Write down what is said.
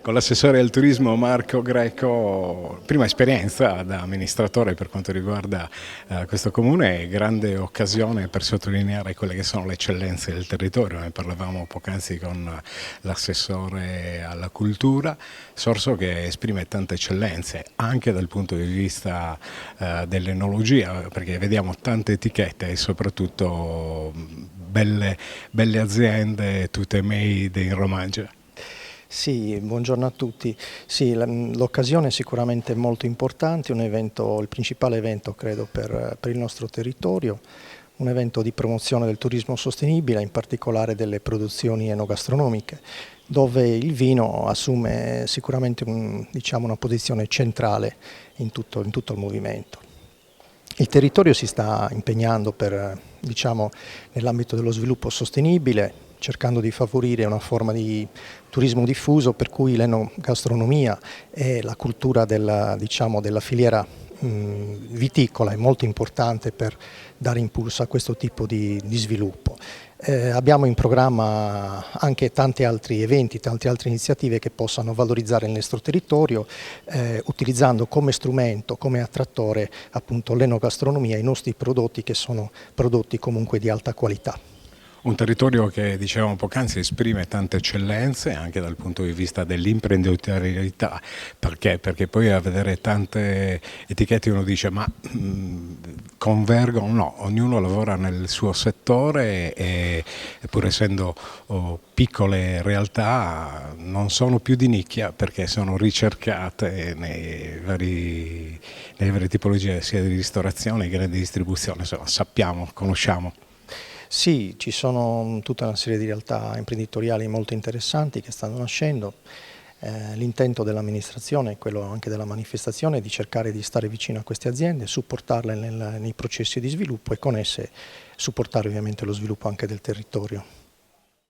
Con l'assessore al turismo Marco Greco, prima esperienza da amministratore per quanto riguarda questo comune, e grande occasione per sottolineare quelle che sono le eccellenze del territorio. Ne parlavamo poc'anzi con l'assessore alla cultura, Sorso, che esprime tante eccellenze anche dal punto di vista dell'enologia, perché vediamo tante etichette e soprattutto belle aziende, tutte made in Romagna. Sì, buongiorno a tutti. Sì, l'occasione è sicuramente molto importante, un evento, il principale evento credo per il nostro territorio, un evento di promozione del turismo sostenibile, in particolare delle produzioni enogastronomiche, dove il vino assume sicuramente diciamo, una posizione centrale in tutto il movimento. Il territorio si sta impegnando diciamo, nell'ambito dello sviluppo sostenibile, cercando di favorire una forma di turismo diffuso per cui l'enogastronomia e la cultura diciamo, della filiera viticola è molto importante per dare impulso a questo tipo di sviluppo. Abbiamo in programma anche tanti altri eventi, tante altre iniziative che possano valorizzare il nostro territorio utilizzando come strumento, come attrattore appunto l'enogastronomia e i nostri prodotti che sono prodotti comunque di alta qualità. Un territorio che, dicevamo poc'anzi, esprime tante eccellenze anche dal punto di vista dell'imprenditorialità. Perché? Perché poi a vedere tante etichette uno dice ma convergono? No, ognuno lavora nel suo settore e pur essendo piccole realtà non sono più di nicchia perché sono ricercate nelle varie tipologie sia di ristorazione che di distribuzione, insomma sappiamo, conosciamo. Sì, ci sono tutta una serie di realtà imprenditoriali molto interessanti che stanno nascendo. L'intento dell'amministrazione e quello anche della manifestazione è di cercare di stare vicino a queste aziende, supportarle nei processi di sviluppo e con esse supportare ovviamente lo sviluppo anche del territorio.